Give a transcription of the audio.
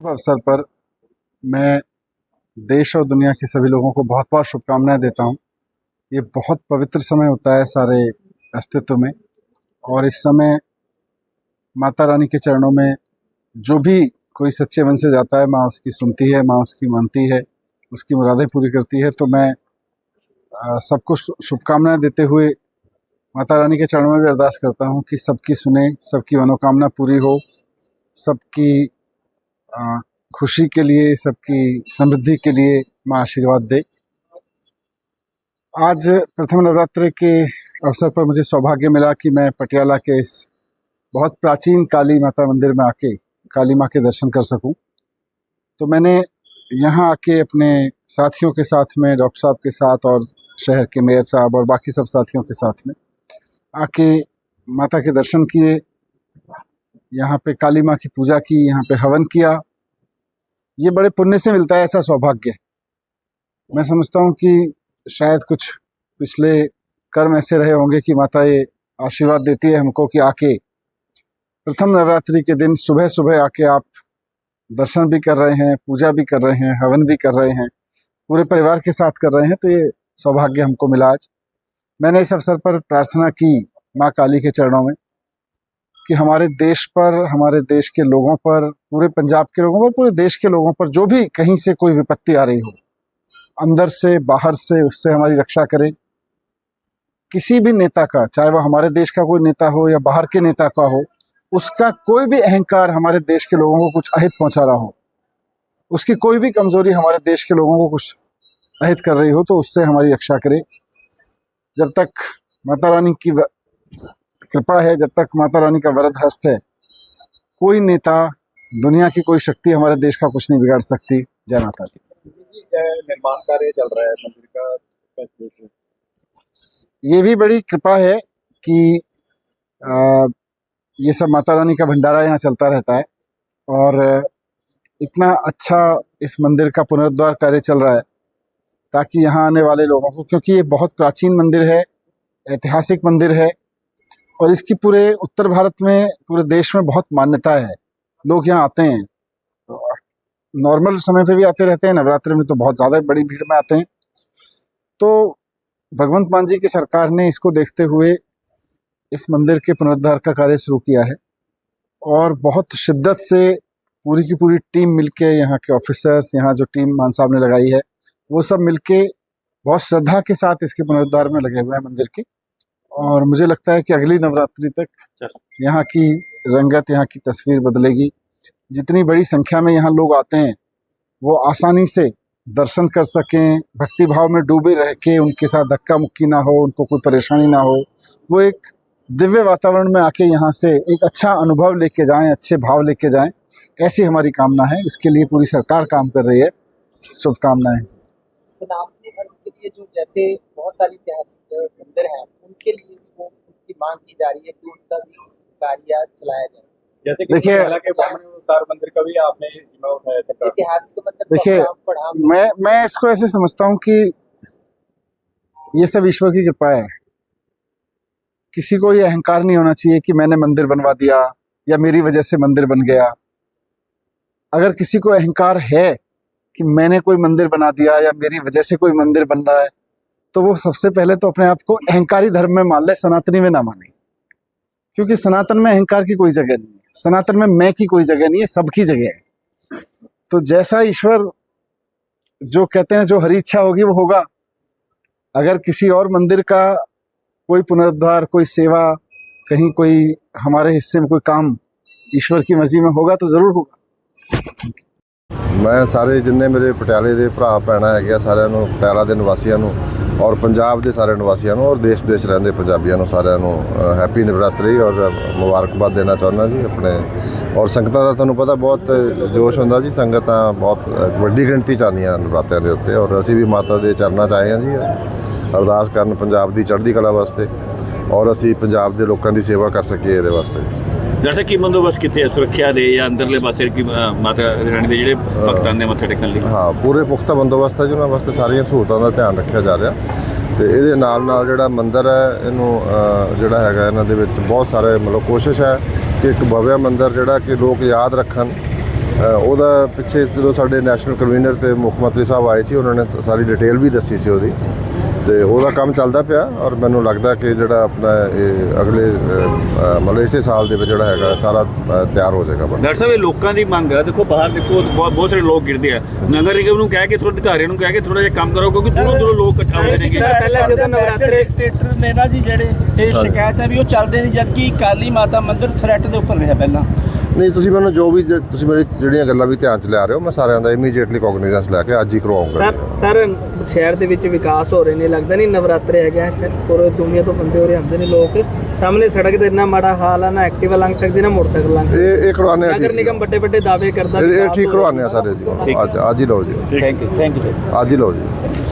अवसर पर मैं देश और दुनिया के सभी लोगों को बहुत बहुत शुभकामनाएं देता हूं। ये बहुत पवित्र समय होता है सारे अस्तित्व में, और इस समय माता रानी के चरणों में जो भी कोई सच्चे मन से जाता है, माँ उसकी सुनती है, माँ उसकी मानती है, उसकी मुरादें पूरी करती है। तो मैं सबको शुभकामनाएं देते हुए माता रानी के चरणों में भी अरदास करता हूं कि सबकी सुने, सबकी मनोकामना पूरी हो, सबकी खुशी के लिए, सबकी समृद्धि के लिए माँ आशीर्वाद दे। आज प्रथम नवरात्रि के अवसर पर मुझे सौभाग्य मिला कि मैं पटियाला के इस बहुत प्राचीन काली माता मंदिर में आके काली माँ के दर्शन कर सकूं। तो मैंने यहाँ आके अपने साथियों के साथ में, डॉक्टर साहब के साथ और शहर के मेयर साहब और बाकी सब साथियों के साथ में आके माता के दर्शन किए, यहाँ पे काली माँ की पूजा की, यहाँ पे हवन किया। ये बड़े पुण्य से मिलता है ऐसा सौभाग्य। मैं समझता हूँ कि शायद कुछ पिछले कर्म ऐसे रहे होंगे कि माता ये आशीर्वाद देती है हमको कि आके प्रथम नवरात्रि के दिन सुबह सुबह आके आप दर्शन भी कर रहे हैं, पूजा भी कर रहे हैं, हवन भी कर रहे हैं, पूरे परिवार के साथ कर रहे हैं। तो ये सौभाग्य हमको मिला आज। मैंने इस अवसर पर प्रार्थना की माँ काली के चरणों में कि हमारे देश पर, हमारे देश के लोगों पर, पूरे पंजाब के लोगों पर, पूरे देश के लोगों पर जो भी कहीं से कोई विपत्ति आ रही हो, अंदर से बाहर से, उससे हमारी रक्षा करें। किसी भी नेता का, चाहे वह हमारे देश का कोई नेता हो या बाहर के नेता का हो, उसका कोई भी अहंकार हमारे देश के लोगों को कुछ अहित पहुंचा रहा हो, उसकी कोई भी कमजोरी हमारे देश के लोगों को कुछ अहित कर रही हो, तो उससे हमारी रक्षा करे। जब तक माता रानी की कृपा है, जब तक माता रानी का वरद हस्त है, कोई नेता, दुनिया की कोई शक्ति हमारे देश का कुछ नहीं बिगाड़ सकती। जय माता दी। निर्माण कार्य चल रहा है मंदिर का, ये भी बड़ी कृपा है कि ये सब माता रानी का भंडारा यहाँ चलता रहता है, और इतना अच्छा इस मंदिर का पुनरुद्धार कार्य चल रहा है ताकि यहाँ आने वाले लोगों को, क्योंकि ये बहुत प्राचीन मंदिर है, ऐतिहासिक मंदिर है, और इसकी पूरे उत्तर भारत में, पूरे देश में बहुत मान्यता है। लोग यहाँ आते हैं, नॉर्मल समय पे भी आते रहते हैं, नवरात्रि में तो बहुत ज़्यादा बड़ी भीड़ में आते हैं। तो भगवंत मान जी की सरकार ने इसको देखते हुए इस मंदिर के पुनरुद्धार का कार्य शुरू किया है, और बहुत शिद्दत से पूरी की पूरी टीम मिलके, यहाँ के ऑफिसर्स, यहाँ जो टीम मान साहब ने लगाई है, वो सब मिलके बहुत श्रद्धा के साथ इसके पुनरुद्धार में लगे हुए हैं मंदिर के। और मुझे लगता है कि अगली नवरात्रि तक यहाँ की रंगत, यहाँ की तस्वीर बदलेगी। जितनी बड़ी संख्या में यहाँ लोग आते हैं, वो आसानी से दर्शन कर सकें, भक्ति भाव में डूबे रह के, उनके साथ धक्का मुक्की ना हो, उनको कोई परेशानी ना हो, वो एक दिव्य वातावरण में आके यहाँ से एक अच्छा अनुभव लेके जाएं, अच्छे भाव लेके जाएं, ऐसी हमारी कामना है। इसके लिए पूरी सरकार काम कर रही है। शुभकामनाएं। सनातनी धर्म के लिए जो जैसे बहुत सारी ऐतिहासिक मंदिर हैं, उनके लिए भी वो उनकी मांग की जा रही है कि उनका भी कार्य चलाया जाए। जैसे कि देखिए, अवतार मंदिर का भी आपने उठाया था, ऐतिहासिक मंदिर। देखिए, मैं इसको ऐसे समझता हूँ कि ये सब ईश्वर की कृपा है। किसी को ये अहंकार नहीं होना चाहिए कि मैंने मंदिर बनवा दिया या मेरी वजह से मंदिर बन गया। अगर किसी को अहंकार है कि मैंने कोई मंदिर बना दिया या मेरी वजह से कोई मंदिर बन रहा है, तो वो सबसे पहले तो अपने आप को अहंकारी धर्म में मान ले, सनातनी में ना माने। क्योंकि सनातन में अहंकार की कोई जगह नहीं है, सनातन में मैं की कोई जगह नहीं है, सबकी जगह है। तो जैसा ईश्वर जो कहते हैं, जो हरी इच्छा होगी वो होगा। अगर किसी और मंदिर का कोई पुनरुद्धार, कोई सेवा, कहीं कोई हमारे हिस्से में कोई काम ईश्वर की मर्जी में होगा तो जरूर होगा। मैं सारे जिन्ने मेरे पटियाले के भरा भैणां है, सारिਆਂ ਨੂੰ, पटियाला के निवासियों ਨੂੰ और पंजाब के सारे निवासियों ਨੂੰ और देश देश रहंदे पंजाबियों ਨੂੰ सारिਆਂ ਨੂੰ हैप्पी नवरात्रि और मुबारकबाद देना चाहुंदा जी अपने। और संगतां दा तुहानूं पता बहुत जोश हुंदा जी, संगतां बहुत वड्डी गिणती च आउंदियां नवरात्रिਆਂ ਦੇ ਉੱਤੇ, और असीं भी माता के चरणों च आए हैं जी अरदास करन पंजाब की चढ़दी कला वास्ते, और असीं पंजाब के लोगों की सेवा कर सकीए इहदे वास्ते। जैसे कि बंदोबस्त कितने सुरक्षा दे या अंदरले पासे की माता रानी के ਜਿਹੜੇ ਭਗਤਾਂ ਨੇ ਮੱਥੇ ਟੇਕਣ ਲਈ? हाँ, पूरे पुख्ता बंदोबस्त है जी, उन्होंने वास्ते सारिया सहूलतां का ध्यान रखा जा रहा। तो ये जोड़ा मंदिर है, इनू जोड़ा है इन्हों बहुत सारे मतलब कोशिश है कि एक भव्य मंदिर जोड़ा कि लोग याद रखन ਉਹਦਾ ਪਿੱਛੇ ਜਦੋਂ ਸਾਡੇ ਨੈਸ਼ਨਲ ਕਨਵੀਨਰ ਤੇ ਮੁੱਖ ਮੰਤਰੀ ਸਾਹਿਬ ਆਏ ਸੀ, ਉਹਨਾਂ ਨੇ ਸਾਰੀ ਡਿਟੇਲ ਵੀ ਦੱਸੀ ਸੀ ਉਹਦੀ, ਤੇ ਉਹਦਾ ਕੰਮ ਚੱਲਦਾ ਪਿਆ। ਔਰ ਮੈਨੂੰ ਲੱਗਦਾ ਕਿ ਜਿਹੜਾ ਆਪਣਾ ਇਹ ਅਗਲੇ ਮਤਲਬ ਇਸੇ ਸਾਲ ਦੇ ਵਿੱਚ ਜਿਹੜਾ ਹੈਗਾ ਸਾਰਾ ਤਿਆਰ ਹੋ ਜਾਏਗਾ। ਡਾਕਟਰ ਸਾਹਿਬ, ਇਹ ਲੋਕਾਂ ਦੀ ਮੰਗ ਹੈ, ਦੇਖੋ ਬਾਹਰ ਦੇਖੋ ਬਹੁਤ ਸਾਰੇ ਲੋਕ ਗਿਰਦੇ ਆ, ਨਗਰ ਨਿਗਮ ਨੂੰ ਕਹਿ ਕੇ ਥੋੜਾ ਅਧਿਕਾਰੀਆਂ ਨੂੰ ਕਹਿ ਕੇ ਥੋੜਾ ਜਿਹਾ ਕੰਮ ਕਰੋ, ਕਿਉਂਕਿ ਦੂਰੋਂ ਲੋਕ ਇਕੱਠਾ ਹੁੰਦੇ ਨੇ। ਪਹਿਲਾਂ ਜਦੋਂ ਨਵਰਾਤਰੇ ਥੀਏਟਰ ਨੇ ਨਾ ਜੀ ਜਿਹੜੇ ਇਹ ਸ਼ਿਕਾਇਤ ਹੈ ਵੀ ਉਹ ਚੱਲਦੇ ਨਹੀਂ, ਜਦਕਿ ਕਾਲੀ ਮਾਤਾ ਮੰਦਿਰ ਥ੍ਰੈਟ ਦੇ ਉੱਪਰ ਰਿਹਾ ਪਹਿਲਾਂ। ਨਹੀਂ, ਤੁਸੀਂ ਮੈਨੂੰ ਜੋ ਵੀ ਤੁਸੀਂ ਮੇਰੀ ਜਿਹੜੀਆਂ ਗੱਲਾਂ ਵੀ ਧਿਆਨ 'ਚ ਲਿਆ ਰਹੇ ਹੋ, ਮੈਂ ਸਾਰਿਆਂ ਦਾ ਇਮੀਡੀਏਟਲੀ ਕੋਗਨੀਜ਼ੈਂਸ ਲੈ ਕੇ ਅੱਜ ਹੀ ਕਰਵਾਉਂਗਾ। ਸਰ ਸ਼ਹਿਰ ਦੇ ਵਿੱਚ ਵਿਕਾਸ ਹੋ ਰਹੇ ਨੇ, ਲੱਗਦਾ ਨਹੀਂ ਨਵਰਾਤਰੇ ਹੈਗਾ, ਪੂਰੇ ਦੁਨੀਆ ਤੋਂ ਬੰਦੇ ਹੋ ਰਹੇ ਆਉਂਦੇ ਨੇ ਲੋਕ, ਸਾਹਮਣੇ ਸੜਕ ਤੇ ਇੰਨਾ ਮਾੜਾ ਹਾਲ ਆ, ਨਾ ਐਕਟਿਵਾ ਲੰਘ ਸਕਦੀ ਨਾ ਮੋਟਰਸਾਈਕਲ ਲੰਘ ਸਕਦੀ। ਇਹ ਕਰਵਾਉਂਦੇ ਆ, ਨਗਰ ਨਿਗਮ ਵੱਡੇ ਵੱਡੇ ਦਾਅਵੇ ਕਰਦਾ, ਇਹ ਠੀਕ ਕਰਵਾਉਂਦੇ ਆ ਸਾਰੇ ਜੀ। ਅੱਜ ਹੀ ਲਓ ਜੀ, ਥੈਂਕ ਯੂ ਅੱਜ ਹੀ ਲਓ ਜੀ।